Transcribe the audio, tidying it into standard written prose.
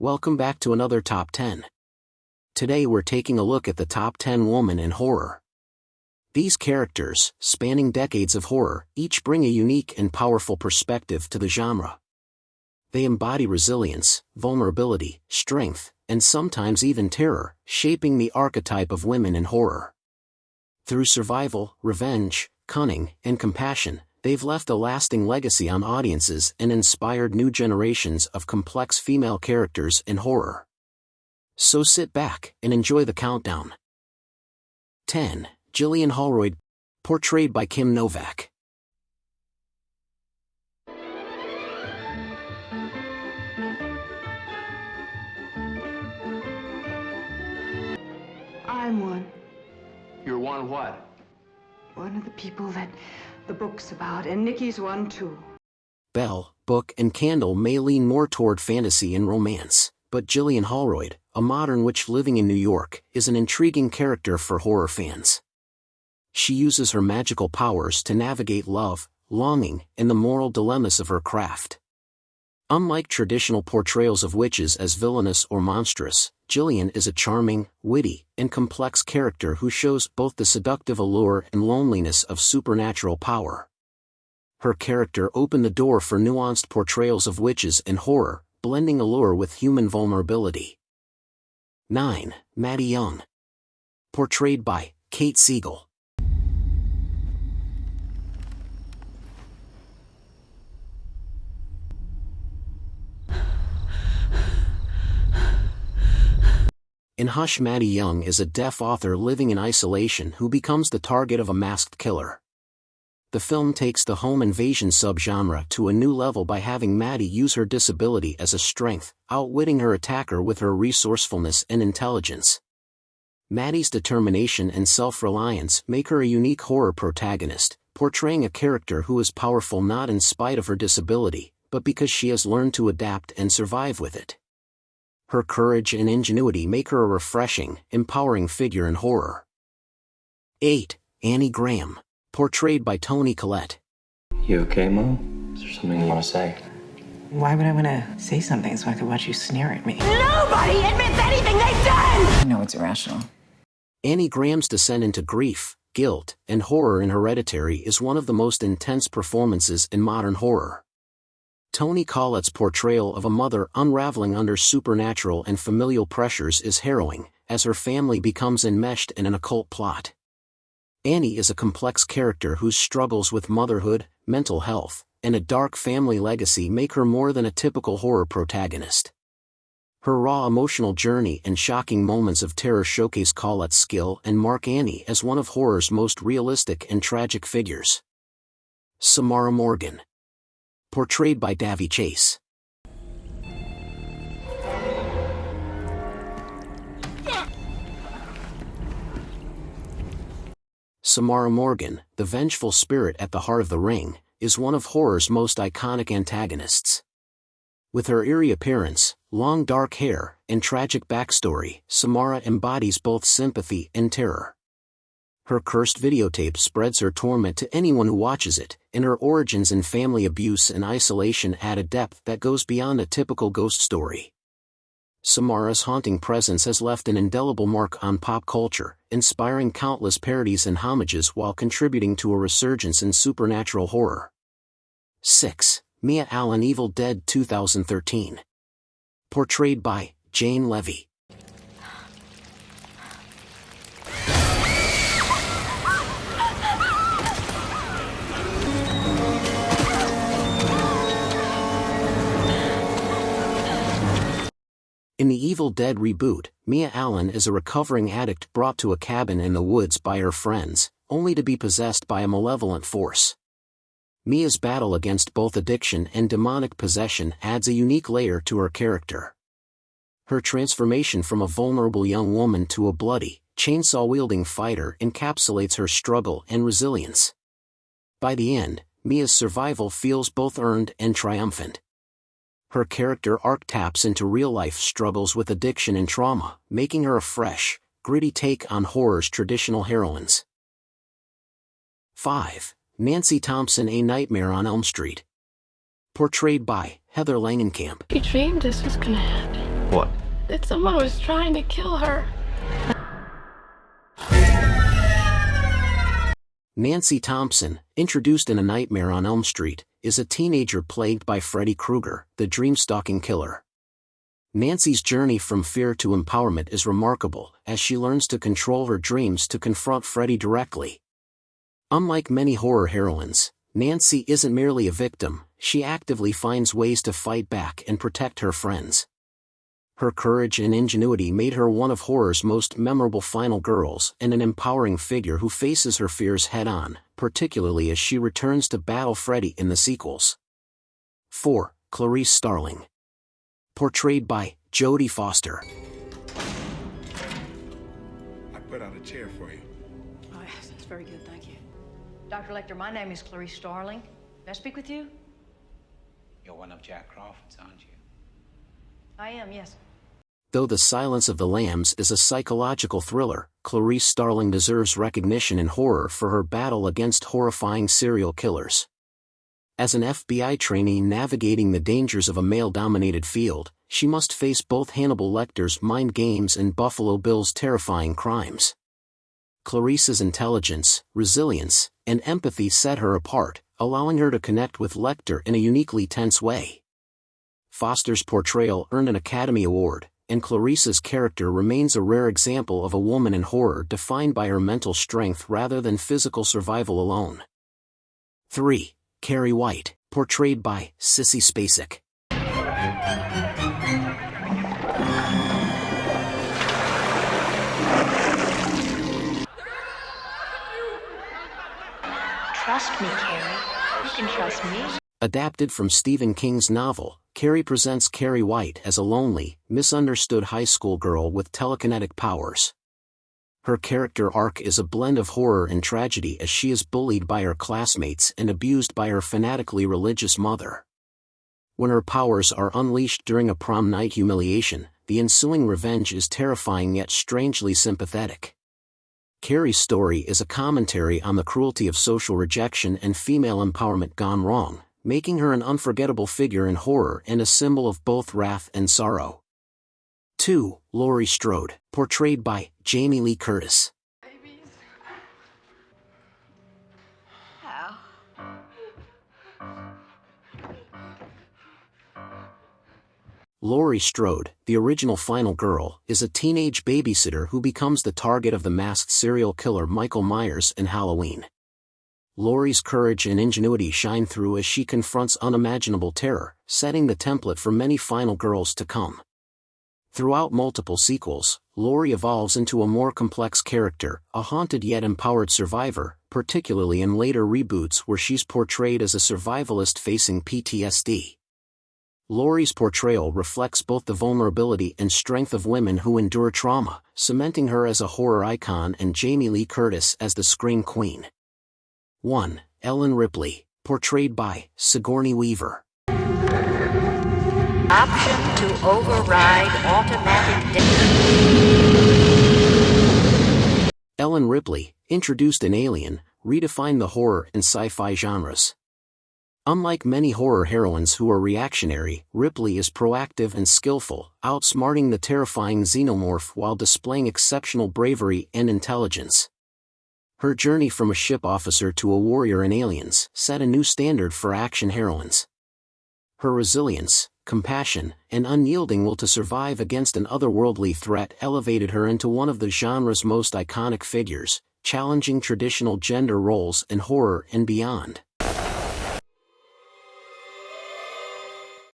Welcome back to another Top 10. Today we're taking a look at the top 10 women in horror. These characters, spanning decades of horror, each bring a unique and powerful perspective to the genre. They embody resilience, vulnerability, strength, and sometimes even terror, shaping the archetype of women in horror. Through survival, revenge, cunning, and compassion, they've left a lasting legacy on audiences and inspired new generations of complex female characters in horror. So sit back and enjoy the countdown. 10. Gillian Holroyd, portrayed by Kim Novak. I'm one. You're one what? One of the people that the book's about, and Nikki's one too. Belle, book, and candle may lean more toward fantasy and romance, but Gillian Holroyd, a modern witch living in New York, is an intriguing character for horror fans. She uses her magical powers to navigate love, longing, and the moral dilemmas of her craft. Unlike traditional portrayals of witches as villainous or monstrous, Gillian is a charming, witty, and complex character who shows both the seductive allure and loneliness of supernatural power. Her character opened the door for nuanced portrayals of witches in horror, blending allure with human vulnerability. 9. Maddie Young. Portrayed by Kate Siegel. In Hush, Maddie Young is a deaf author living in isolation who becomes the target of a masked killer. The film takes the home invasion subgenre to a new level by having Maddie use her disability as a strength, outwitting her attacker with her resourcefulness and intelligence. Maddie's determination and self-reliance make her a unique horror protagonist, portraying a character who is powerful not in spite of her disability, but because she has learned to adapt and survive with it. Her courage and ingenuity make her a refreshing, empowering figure in horror. 8. Annie Graham. Portrayed by Toni Collette. You okay, Mo? Is there something you want to say? Why would I want to say something so I could watch you sneer at me? Nobody admits anything they've done! I know it's irrational. Annie Graham's descent into grief, guilt, and horror in Hereditary is one of the most intense performances in modern horror. Toni Collette's portrayal of a mother unraveling under supernatural and familial pressures is harrowing, as her family becomes enmeshed in an occult plot. Annie is a complex character whose struggles with motherhood, mental health, and a dark family legacy make her more than a typical horror protagonist. Her raw emotional journey and shocking moments of terror showcase Collette's skill and mark Annie as one of horror's most realistic and tragic figures. Samara Morgan. Portrayed by Davy Chase. Samara Morgan, the vengeful spirit at the heart of The Ring, is one of horror's most iconic antagonists. With her eerie appearance, long dark hair, and tragic backstory, Samara embodies both sympathy and terror. Her cursed videotape spreads her torment to anyone who watches it, and her origins in family abuse and isolation add a depth that goes beyond a typical ghost story. Samara's haunting presence has left an indelible mark on pop culture, inspiring countless parodies and homages while contributing to a resurgence in supernatural horror. 6. Mia Allen, Evil Dead 2013. Portrayed by Jane Levy. In the Evil Dead reboot, Mia Allen is a recovering addict brought to a cabin in the woods by her friends, only to be possessed by a malevolent force. Mia's battle against both addiction and demonic possession adds a unique layer to her character. Her transformation from a vulnerable young woman to a bloody, chainsaw-wielding fighter encapsulates her struggle and resilience. By the end, Mia's survival feels both earned and triumphant. Her character arc taps into real-life struggles with addiction and trauma, making her a fresh, gritty take on horror's traditional heroines. 5. Nancy Thompson, A Nightmare on Elm Street. Portrayed by Heather Langenkamp. You dreamed this was gonna happen. What? That someone was trying to kill her. Nancy Thompson, introduced in A Nightmare on Elm Street, is a teenager plagued by Freddy Krueger, the dream-stalking killer. Nancy's journey from fear to empowerment is remarkable, as she learns to control her dreams to confront Freddy directly. Unlike many horror heroines, Nancy isn't merely a victim, she actively finds ways to fight back and protect her friends. Her courage and ingenuity made her one of horror's most memorable final girls and an empowering figure who faces her fears head-on, particularly as she returns to battle Freddy in the sequels. 4. Clarice Starling. Portrayed by Jodie Foster. I put out a chair for you. Oh, yes, that's very good, thank you. Dr. Lecter, my name is Clarice Starling. May I speak with you? You're one of Jack Crawford's, aren't you? I am, yes. Though The Silence of the Lambs is a psychological thriller, Clarice Starling deserves recognition in horror for her battle against horrifying serial killers. As an FBI trainee navigating the dangers of a male-dominated field, she must face both Hannibal Lecter's mind games and Buffalo Bill's terrifying crimes. Clarice's intelligence, resilience, and empathy set her apart, allowing her to connect with Lecter in a uniquely tense way. Foster's portrayal earned an Academy Award, and Clarice's character remains a rare example of a woman in horror defined by her mental strength rather than physical survival alone. 3. Carrie White, portrayed by Sissy Spacek. Trust me, Carrie. You can trust me. Adapted from Stephen King's novel, Carrie presents Carrie White as a lonely, misunderstood high school girl with telekinetic powers. Her character arc is a blend of horror and tragedy as she is bullied by her classmates and abused by her fanatically religious mother. When her powers are unleashed during a prom night humiliation, the ensuing revenge is terrifying yet strangely sympathetic. Carrie's story is a commentary on the cruelty of social rejection and female empowerment gone wrong, making her an unforgettable figure in horror and a symbol of both wrath and sorrow. 2. Laurie Strode, portrayed by Jamie Lee Curtis. Laurie Strode, the original final girl, is a teenage babysitter who becomes the target of the masked serial killer Michael Myers in Halloween. Laurie's courage and ingenuity shine through as she confronts unimaginable terror, setting the template for many final girls to come. Throughout multiple sequels, Laurie evolves into a more complex character, a haunted yet empowered survivor, particularly in later reboots where she's portrayed as a survivalist facing PTSD. Laurie's portrayal reflects both the vulnerability and strength of women who endure trauma, cementing her as a horror icon and Jamie Lee Curtis as the Scream Queen. 1. Ellen Ripley, portrayed by Sigourney Weaver. Option to override automatic. Ellen Ripley, introduced in Alien, redefined the horror and sci-fi genres. Unlike many horror heroines who are reactionary, Ripley is proactive and skillful, outsmarting the terrifying xenomorph while displaying exceptional bravery and intelligence. Her journey from a ship officer to a warrior in Aliens set a new standard for action heroines. Her resilience, compassion, and unyielding will to survive against an otherworldly threat elevated her into one of the genre's most iconic figures, challenging traditional gender roles in horror and beyond.